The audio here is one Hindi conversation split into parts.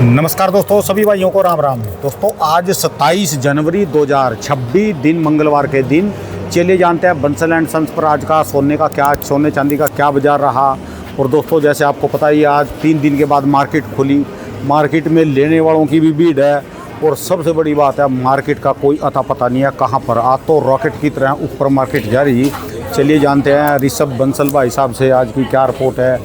नमस्कार दोस्तों, सभी भाइयों को राम राम। दोस्तों आज 27 जनवरी 2026 दिन मंगलवार के दिन चलिए जानते हैं बंसल एंड सन्स पर आज का सोने चांदी का क्या बाजार रहा। और दोस्तों जैसे आपको पता ही आज 3 दिन के बाद मार्केट खुली, मार्केट में लेने वालों की भी भीड़ है। और सबसे बड़ी बात है मार्केट का कोई अता पता नहीं है कहाँ पर, आज तो रॉकेट की तरह ऊपर मार्केट जा रही। चलिए जानते हैं ऋषभ बंसल भाई साहब से आज की क्या रिपोर्ट है।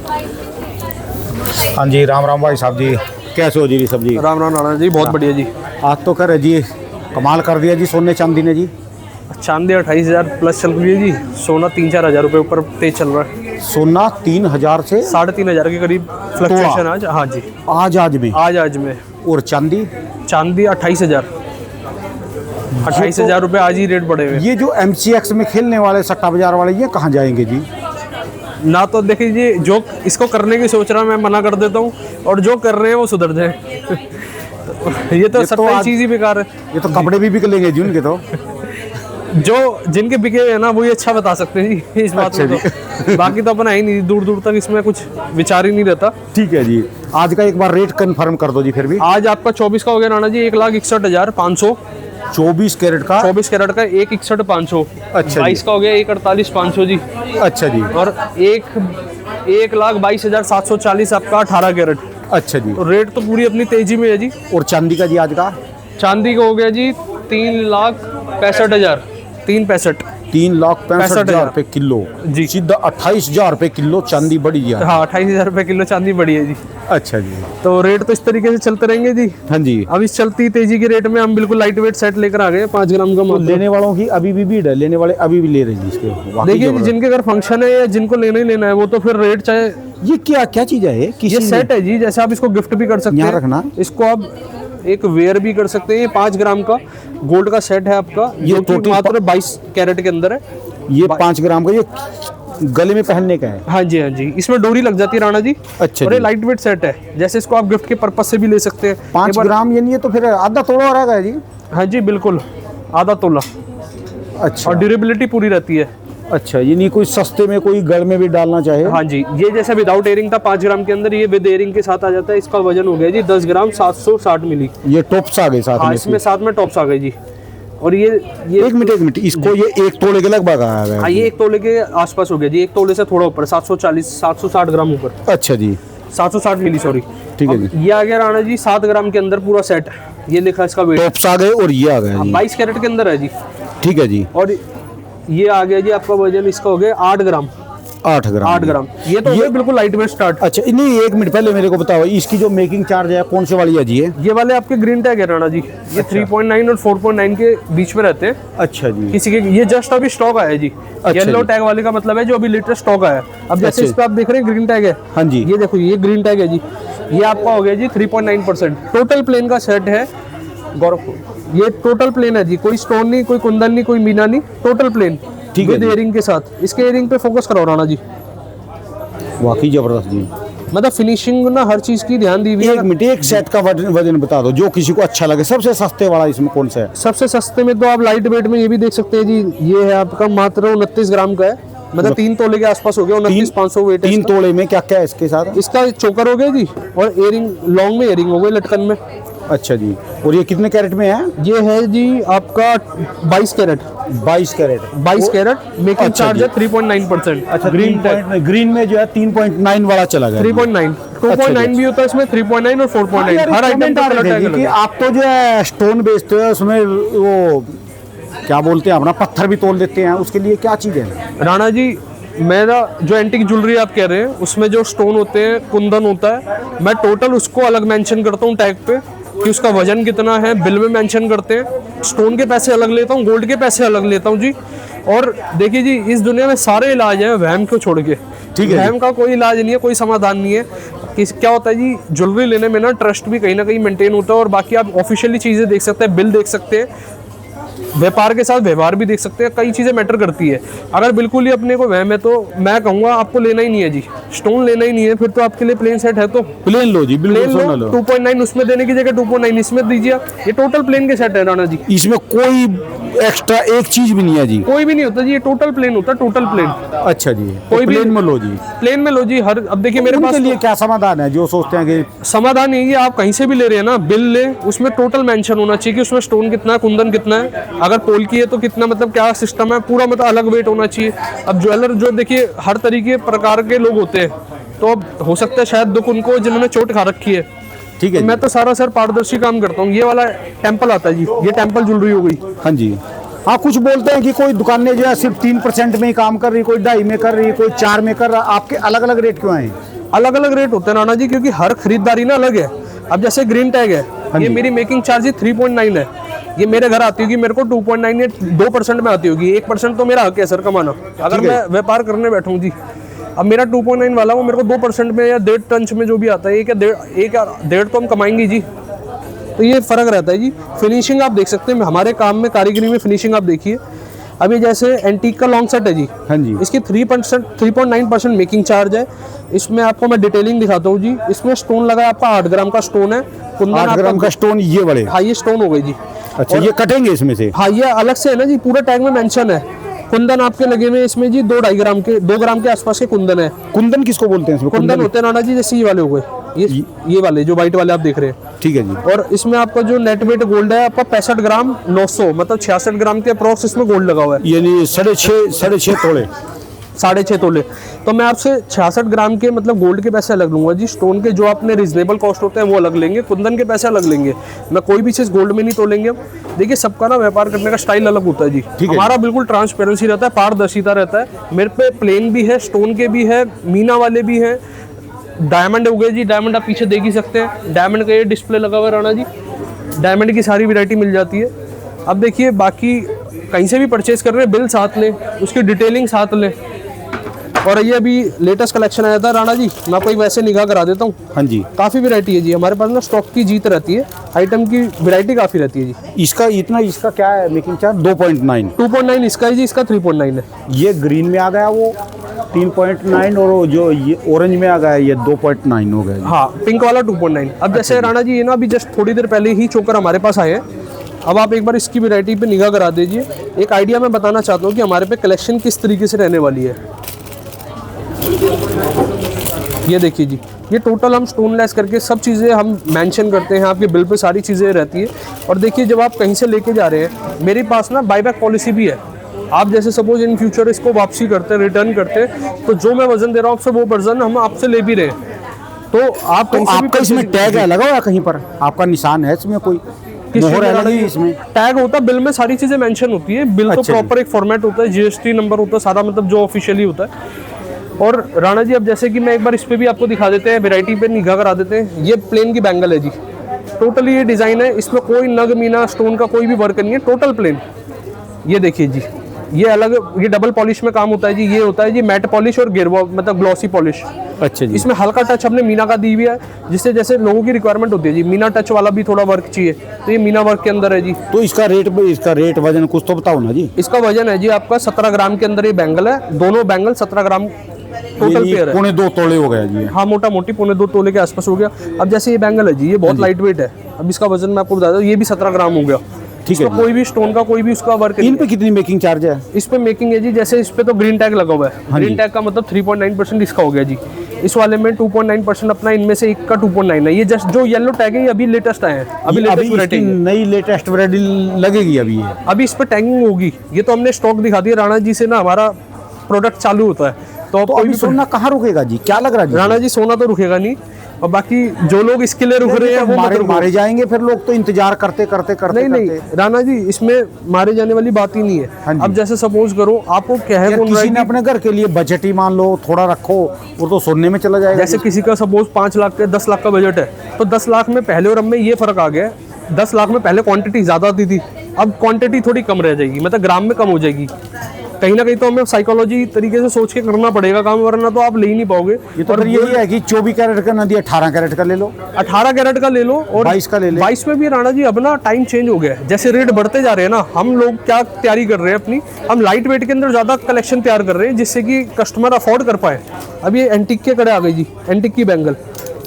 हाँ जी, राम राम भाई साहब जी, कैसे हो जी ऋषभ जी? राम राम राणा जी, बहुत बढ़िया जी। आज तो कह रहे जी कमाल कर दिया जी सोने चांदी ने जी। चांदी 28,000 प्लस चल रही है जी। सोना 3-4 हज़ार रुपये ऊपर तेज चल रहा है। सोना 3,000 से 3,500 के करीब फ्लक्चुएशन आज। हाँ जी, आज में। और चांदी 28,000 रुपये आज ही रेट बढ़े हुए। ये जो MCX में खेलने वाले सट्टा बाजार वाले ये कहाँ जाएंगे जी? ना तो देखिए जी, जो इसको करने की सोच रहा है मैं मना कर देता हूँ, और जो कर रहे हैं वो सुधर जाए। ये तो सट्टा चीज़ ही बेकार है। ये तो कपड़े भी बिक लेंगे जी उनके तो। जो जिनके बिके हैं ना वो ये अच्छा बता सकते हैं जी इस बात में। तो बाकी तो अपना है ही नहीं, दूर दूर तक इसमें कुछ विचार ही नहीं रहता। ठीक है जी, आज का एक बार रेट कंफर्म कर दो जी फिर भी। आज आपका 24 का हो गया राणा जी 1,61,500। 24 कैरेट का 1,61,500। अच्छा 22 का हो गया 1,48,500 जी। अच्छा जी। और 1,22,740 आपका 18 कैरेट। अच्छा जी। तो रेट तो पूरी अपनी तेजी में है जी। और चांदी का जी आज का? चांदी का हो गया जी 3,65,000। 3,65,000 रुपये किलो जी। सीधा 28,000 रुपये किलो चांदी बढ़ी है। हाँ, 28,000 रुपये किलो चांदी बढ़ी है जी। अच्छा जी। तो रेट तो इस तरीके से चलते रहेंगे जी। हाँ जी। अब इस चलती तेजी के रेट में हम बिल्कुल लाइट वेट सेट लेकर आ गए 5 ग्राम का। तो लेने वालों की अभी भी भीड़ है, लेने वाले अभी भी ले रहे हैं इसके। देखिए जी, जिनके घर फंक्शन है या जिनको लेना ही लेना है वो तो फिर रेट चाहे। ये क्या चीज है ये सेट है जी, जैसे आप इसको गिफ्ट भी कर सकते हैं। रखना इसको आप एक वेयर भी कर सकते हैं। ये 5 ग्राम का गोल्ड का सेट है आपका, ये टोटल मात्र 22 कैरेट के अंदर है। ये 5 ग्राम का, ये गले में पहनने का है। हाँ जी, हाँ जी, इसमें डोरी लग जाती है राणा जी। अच्छा। और ये लाइट वेट सेट है, जैसे इसको आप गिफ्ट के पर्पज से भी ले सकते हैं। 5 ग्राम यानी ये तो फिर आधा तोला रहेगा जी। हाँ जी, बिल्कुल आधा तोला। अच्छा। और ड्यूरेबिलिटी पूरी रहती है। अच्छा, ये नहीं कोई सस्ते में कोई गल में भी डालना चाहे। हाँ जी, ये जैसे विदाउट एयरिंग था 5 ग्राम के अंदर, ये विद एयरिंग के साथ आ जाता है। इसका वजन हो गया जी 10 ग्राम 760 मिली। ये टॉप्स आ गए साथ हाँ, में। इसमें साथ में टॉप्स आ गए जी। और ये एक मिनट इसको ये 1 तोले के लगभग आ गया। हाँ, ये 1 तोले के आसपास हो गया जी। 1 तोले से थोड़ा ऊपर 760 ग्राम ऊपर। अच्छा जी। 760 मिली, सॉरी। ठीक है जी। ये आ गया राणा जी 7 ग्राम के अंदर पूरा सेट। ये लिखा इसका वेट। टॉप्स आ गए और ये आ गया जी। 22 कैरेट के अंदर है जी। ठीक है जी। और ये आ गया जी आपका वजन, इसका हो गया 8 ग्राम। 8 ग्राम। ये तो ये बिल्कुल लाइट वेट स्टार्ट। अच्छा, नहीं 1 मिनट पहले मेरे को बताओ इसकी जो मेकिंग चार्ज है कौन से वाली है जी? ये वाले आपके ग्रीन टैग है राणा जी। ये 3.9 और 4.9 के बीच में रहते हैं। अच्छा जी। किसी के ये जस्ट अभी स्टॉक आया है जी। येलो टैग वाले का मतलब है जो अभी लेटेस्ट स्टॉक आया है। अब जैसे इस पे आप देख रहे हैं ग्रीन टैग है। हाँ जी। ये देखो, ये ग्रीन टैग है जी। ये आपका हो गया जी 3.9%। टोटल प्लेन का सेट है गौरव। ये टोटल प्लेन है जी, कोई स्टोन नहीं, कोई कुंदन नहीं, कोई मीना नहीं, टोटल प्लेन। ठीक है। विद एयरिंग के साथ। इसके एयरिंग पे फोकस करो राणा जी। वाकई जबरदस्त जी। मतलब फिनिशिंग ना हर चीज की ध्यान दी हुई है। 1 मिनट, एक सेट का वजन बता दो जो किसी को अच्छा लगे। सबसे सस्ते वाला इसमें कौन सा है? सबसे सस्ते में तो आप लाइट वेट में ये भी देख सकते हैं जी। ये है आपका मात्र 29 ग्राम का है, मतलब 3 तोले के आसपास हो गया। 29,500 वेट है। 3 तोले में क्या क्या है इसके साथ? इसका चोकर हो गया जी, और एयरिंग लॉन्ग में एयरिंग हो गई लटकन में। अच्छा जी। और ये कितने कैरेट में है? ये है जी आपका 22 कैरेट। 22 कैरेट। 22 कैरेट। मेकिंग अच्छा चार्ज जी। है 3.9%। अच्छा, ग्रीन में जो है 3.9 वाला चला गया। 3.9 2.9 भी होता है इसमें, 3.9 और 4.9 हर आइटम का कलर टैग कि आप तो जो है स्टोन बेचते हो उसमें वो क्या बोलते हैं अपना पत्थर भी तोल देते हैं, उसके लिए क्या चीज़ है राणा जी? मेरा जो एंटीक ज्वेलरी आप कह रहे हैं उसमें जो स्टोन होते हैं, कुंदन होता है, मैं टोटल उसको अलग मेंशन करता हूँ टैग पे कि उसका वजन कितना है। बिल में मेंशन करते हैं। स्टोन के पैसे अलग लेता हूँ, गोल्ड के पैसे अलग लेता हूँ जी। और देखिए जी, इस दुनिया में सारे इलाज हैं वहम को छोड़ के। ठीक है। वहम का कोई इलाज नहीं है, कोई समाधान नहीं है। क्या होता है जी, ज्वेलरी लेने में ना ट्रस्ट भी कहीं ना कहीं मेंटेन होता है। और बाकी आप ऑफिशियली चीज़ें देख सकते हैं, बिल देख सकते हैं। व्यापार के साथ व्यवहार भी देख सकते हैं, कई चीज़ें मैटर करती है। अगर बिल्कुल ही अपने को वहम है तो मैं कहूँगा आपको लेना ही नहीं है जी, स्टोन लेना ही नहीं है, फिर तो आपके लिए प्लेन सेट है तो प्लेन लो जी, बिल्कुल प्लेन सोना लो। लो। 2.9 उसमें देने की जगह 2.9 इसमें दीजिए। ये टोटल प्लेन के सेट है राणा जी, इसमें कोई एक्स्ट्रा एक चीज भी नहीं है जी। कोई भी नहीं होता जी, ये टोटल प्लेन होता है, टोटल प्लेन। अच्छा जी, कोई भी प्लेन में लो जी। प्लेन में लो जी। हर अब देखिए मेरे पास उनके लिए क्या समाधान है जो सोचते हैं कि समाधान यही है, आप कहीं से भी ले रहे हैं ना, बिल ले, उसमें टोटल मेंशन होना चाहिए कि उसमें स्टोन कितना है, कुंदन कितना है, अगर पोल की है तो कितना, मतलब क्या सिस्टम है पूरा, मतलब अलग वेट होना चाहिए। अब ज्वेलर जो देखिए हर तरीके प्रकार के लोग होते हैं, तो अब हो सकता है शायद दुख उनको जिन्होंने चोट खा रखी है। ठीक है तो जी। मैं तो सारा सर पारदर्शी काम करता हूँ। ये वाला टेम्पल आता है जी, ये टेम्पल ज्वेलरी हो गई। हाँ जी। हाँ, कुछ बोलते हैं कि कोई दुकानें जो है सिर्फ 3% में ही काम कर रही, कोई 2.5 में कर रही, कोई 4 में कर रहा। आपके अलग अलग रेट क्यों हैं? अलग अलग रेट होते हैं राणा जी, क्योंकि हर खरीदारी ना अलग है। अब जैसे ग्रीन टैग है, ये मेरी मेकिंग चार्ज ही 3.9 है, ये मेरे घर आती होगी, मेरे को 2.9 या 2% में आती होगी। 1% तो मेरा हक है सर कमाना, अगर मैं व्यापार करने बैठूँ जी। अब मेरा 2.9 वाला वो मेरे को 2% में या 1.5 टंच में जो भी आता है, एक या डेढ़ तो हम कमाएंगे जी। तो ये फ़र्क रहता है जी। फिनिशिंग आप देख सकते हैं हमारे काम में, कारीगरी में फिनिशिंग आप देखिए। अभी जैसे एंटीक का लॉन्ग सेट है जी, हाँ जी। इसकी 3.9% मेकिंग चार्ज है। इसमें आपको मैं डिटेलिंग दिखाता हूँ जी। इसमें स्टोन लगा है आपका 8 ग्राम का स्टोन है, कुंदन 8 ग्राम का स्टोन ये बड़े। हाँ, ये स्टोन हो गई जी। अच्छा, ये कटेंगे इसमें से? हाँ, ये अलग से है ना जी, पूरा टैग में मेंशन है। कुंदन आपके लगे हुए इसमें जी 2 ग्राम के आसपास के कुंदन है। कुंदन किसको बोलते हैं इसमें? कुंदन होते हैं राणा जी, जैसे ये वाले हो गए, ये वाले जो व्हाइट वाले आप देख रहे हैं। ठीक है जी। और इसमें आपका जो नेट वेट गोल्ड है आपका 65 ग्राम 900, मतलब 66 ग्राम के अप्रॉक्स इसमें गोल्ड लगा हुआ है, यानी 6.5 तोड़े। 6.5 तोले। तो मैं आपसे 66 ग्राम के मतलब गोल्ड के पैसे अलग लूंगा जी। स्टोन के जो आपने रिजनेबल कॉस्ट होते हैं वो अलग लेंगे, कुंदन के पैसे अलग लेंगे। मैं कोई भी चीज़ गोल्ड में नहीं तोलेंगे। देखिए सबका ना व्यापार करने का स्टाइल अलग होता है जी। हमारा बिल्कुल ट्रांसपेरेंसी रहता है, पारदर्शिता रहता है। मेरे पे प्लेन भी है, स्टोन के भी है, मीना वाले भी हैं, डायमंड हो गए जी। डायमंड आप पीछे देख ही सकते हैं, डायमंड का ये डिस्प्ले लगा हुआ है राणा जी। डायमंड की सारी वैरायटी मिल जाती है। अब देखिए बाकी कहीं से भी परचेज कर रहे हैं, बिल साथ लें, उसकी डिटेलिंग साथ लें। और ये अभी लेटेस्ट कलेक्शन आया था राणा जी, मैं आपको एक वैसे निगाह करा देता हूँ। हाँ जी। काफ़ी वैरायटी है जी हमारे पास ना, स्टॉक की जीत रहती है, आइटम की वैरायटी काफ़ी रहती है जी। इसका क्या है मेकिंग चार्ज? 2.9। 2.9 इसका है जी, इसका 3.9 है। ये ग्रीन में आ गया वो 3.9, और जो ये ऑरेंज में आ गया ये 2.9 हो गया। हाँ, पिंक वाला 2.9। अब जैसे राणा जी ये ना अभी जस्ट थोड़ी देर पहले ही चोकर हमारे पास आए हैं। अब आप एक बार इसकी वैरायटी पे निगाह करा दीजिए। एक आइडिया मैं बताना चाहता हूँ कि हमारे पे कलेक्शन किस तरीके से रहने वाली है। ये देखिए जी, ये टोटल हम स्टोनलेस करके सब चीज़ें हम मेंशन करते हैं, आपके बिल पे सारी चीज़ें रहती है। और देखिए जब आप कहीं से लेके जा रहे हैं, मेरे पास ना बाईबैक पॉलिसी भी है। आप जैसे सपोज इन फ्यूचर इसको वापसी करते हैं, रिटर्न करते हैं, तो जो मैं वजन दे रहा हूँ आपसे वो वजन हम आपसे ले भी रहे हैं। तो आप कहीं से भी आपका इसमें टैग है लगा हुआ कहीं पर? आपका निशान है इसमें कोई? मोहर है लगी इसमें? टैग होता है, बिल में सारी चीज़ें मेंशन होती है। बिल तो प्रॉपर एक फॉर्मेट होता है, जीएसटी नंबर होता है सारा, मतलब जो ऑफिशियली होता है। और राणा जी अब जैसे कि मैं एक बार इस पे भी आपको दिखा देते हैं, वैरायटी पे निगाह करा देते हैं। ये प्लेन की बैंगल है जी, टोटली ये डिज़ाइन है, इसमें कोई नग मीना स्टोन का कोई भी वर्क नहीं है, टोटल प्लेन। ये देखिए जी, ये अलग, ये डबल पॉलिश में काम होता है जी। ये होता है जी मैट पॉलिश और गिरवा, मतलब ग्लॉसी पॉलिश। अच्छा जी। इसमें हल्का टच हमने मीना का दी हुई है, जिससे जैसे लोगों की रिक्वायरमेंट होती है जी, मीना टच वाला भी थोड़ा वर्क चाहिए, तो ये मीना वर्क के अंदर है जी। तो इसका रेट वजन कुछ तो बताओ ना जी। इसका वजन है जी आपका 17 ग्राम के अंदर ये बैंगल है, दोनों बैंगल 17 ग्राम टोटल पेयर है। 2.25 तोले हो गया जी। हाँ, मोटा मोटी 2.25 तोले के आसपास हो गया। अब जैसे ये बैंगल है जी, ये बहुत लाइट वेट है। अब इसका वजन मैं आपको बता दूं, ये भी 17 ग्राम हो गया। ठीक है। कोई भी स्टोन का कोई भी उसका वर्क इन पे कितनी मेकिंग चार्ज है? इस पे मेकिंग है जी, जैसे इस पे तो ग्रीन टैग लगा हुआ है। ग्रीन टैग का मतलब 3.9% इसका हो गया जी। इस वाले में 2.9% अपना, इनमें से एक का 2.9 है। ये जस्ट जो येलो टैग है ये अभी लेटेस्ट आए हैं, अभी नई लेटेस्ट वैरायटी लगेगी अभी ये। अभी इस पे टैगिंग होगी। ये तो हमने स्टॉक दिखा दिया राणा जी से ना, हमारा प्रोडक्ट चालू होता है। तो अभी सोना कहाँ रुकेगा जी? क्या लग रहा है राणा जी? सोना तो रुकेगा नहीं, और बाकी जो लोग इसके लिए रुक रहे हैं वो मारे जाएंगे फिर लोग, तो इंतजार करते करते नहीं राणा जी, इसमें मारे जाने वाली बात ही नहीं है। अब जैसे सपोज करो आपको क्या है, किसी ने अपने घर के लिए बजट ही मान लो थोड़ा रखो, वो तो सोने में चला जाएगा। जैसे किसी का सपोज 5 लाख का 10 लाख का बजट है, तो 10 लाख में पहले और अब में ये फर्क आ गया। 10 लाख में पहले क्वांटिटी ज्यादा आती थी, अब क्वांटिटी थोड़ी कम रह जाएगी, मतलब ग्राम में कम हो जाएगी। कहीं ना कहीं तो हमें साइकोलॉजी तरीके से सोच के करना पड़ेगा काम, वरना तो आप ले ही नहीं पाओगे। ये तो फिर यही है कि 24 कैरेट का नदी 18 कैरेट का ले लो, 18 कैरेट का ले लो और 22 का ले ले। 22 में भी राणा जी अब ना टाइम चेंज हो गया है, जैसे रेट बढ़ते जा रहे हैं ना, हम लोग क्या तैयारी कर रहे हैं अपनी, हम लाइट वेट के अंदर ज़्यादा कलेक्शन तैयार कर रहे हैं जिससे कि कस्टमर अफोर्ड कर पाए। अब ये एंटिक के कड़े आ गई जी, एंटिक की बैंगल।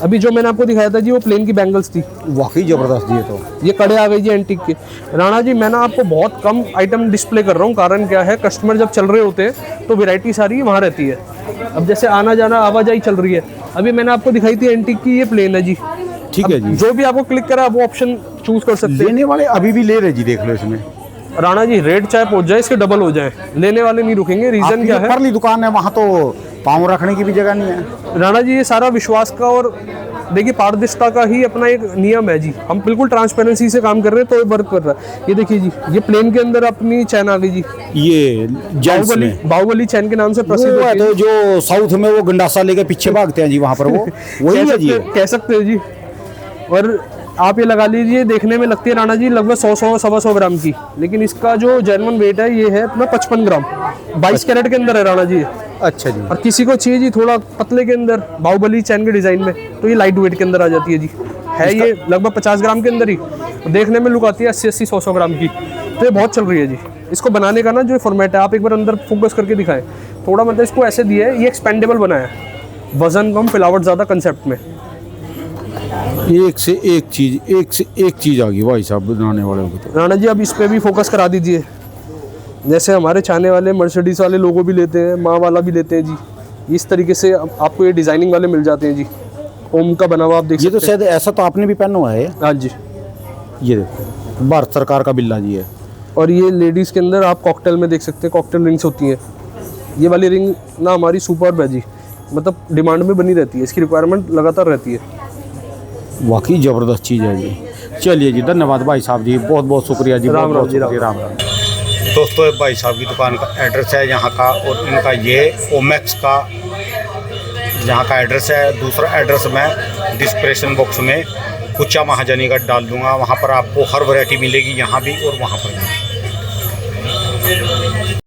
अभी जो मैंने आपको दिखाया था जी वो प्लेन की बैंगल्स थी, वाकई जबरदस्त जी। तो ये कड़े आ गई जी एंटिक के। राणा जी मैं ना आपको बहुत कम आइटम डिस्प्ले कर रहा हूँ, कारण क्या है, कस्टमर जब चल रहे होते हैं तो वैरायटी सारी वहाँ रहती है। अब जैसे आना जाना आवाजाही चल रही है, अभी मैंने आपको दिखाई थी एंटिक की, ये प्लेन है जी। ठीक है जी, जो भी आपको क्लिक करा वो ऑप्शन चूज कर सकते हैं। लेने वाले अभी भी ले रहे जी, देख लो इसमें। राणा जी रेट चाहे पहुंच जाए इसके डबल हो जाए, लेने वाले नहीं रुकेंगे। रीजन आपकी क्या जो है परली दुकान है वहाँ तो पाँव रखने की भी जगह नहीं है। राणा जी, ये सारा विश्वास का और देखिए पारदर्शिता का ही अपना एक नियम है जी। हम बिल्कुल ट्रांसपेरेंसी से काम कर रहे हैं तो ये वर्क कर रहा है। ये देखिए जी, ये प्लेन के अंदर अपनी चैन आ गई जी, ये जेंट्स में बाहुबली चैन के नाम से प्रसिद्ध वो है, होती तो जो साउथ में वो गंडासा लेके पीछे भागते हैं जी, वहाँ पर वो वही है जी। कह सकते हैं जी। और आप ये लगा लीजिए, देखने में लगती है राणा जी लगभग 100-125 ग्राम की, लेकिन इसका जो जेन्युइन वेट है ये है अपना 55 ग्राम, 22 कैरेट के अंदर है राणा जी। अच्छा जी। और किसी को चाहिए जी थोड़ा पतले के अंदर बाहुबली चैन के डिजाइन में, तो ये लाइट वेट के अंदर आ जाती है जी। है ये लगभग 50 ग्राम के अंदर ही, देखने में लुक आती है 80-100 ग्राम की, तो ये बहुत चल रही है जी। इसको बनाने का ना जो फॉर्मेट है, आप एक बार अंदर फोकस करके दिखाएं थोड़ा, मतलब इसको ऐसे दिया है, ये एक्सपेंडेबल बनाया है, वजन कम फिलावट ज़्यादा कंसेप्ट में। एक से एक चीज़ आ गई भाई साहब बनाने वाले को। तो राणा जी अब इस पे भी फोकस करा दीजिए, जैसे हमारे चाहने वाले मर्सिडीज वाले लोगो भी लेते हैं, माँ वाला भी लेते हैं जी। इस तरीके से आपको ये डिजाइनिंग वाले मिल जाते हैं जी, ओम का बना हुआ आप देख ये तो सकते हैं। शायद ऐसा तो आपने भी पहना हुआ है। हाँ जी, ये देखो भारत सरकार का बिल्ला जी है। और ये लेडीज़ के अंदर आप कॉकटेल में देख सकते हैं, कॉकटेल रिंग्स होती हैं। ये वाली रिंग ना हमारी सुपर्ब है जी, मतलब डिमांड में बनी रहती है, इसकी रिक्वायरमेंट लगातार रहती है। वाकई ज़बरदस्त चीज़ है जी। चलिए जी, धन्यवाद भाई साहब जी, बहुत बहुत शुक्रिया जी। राम राम जी, राम राम। दोस्तों भाई साहब की दुकान का एड्रेस है यहाँ का, और इनका ये ओमैक्स का यहाँ का एड्रेस है। दूसरा एड्रेस मैं डिस्क्रिप्शन बॉक्स में कुचा महाजनी का डाल दूँगा, वहाँ पर आपको हर वैरायटी मिलेगी, यहाँ भी और वहाँ पर भी।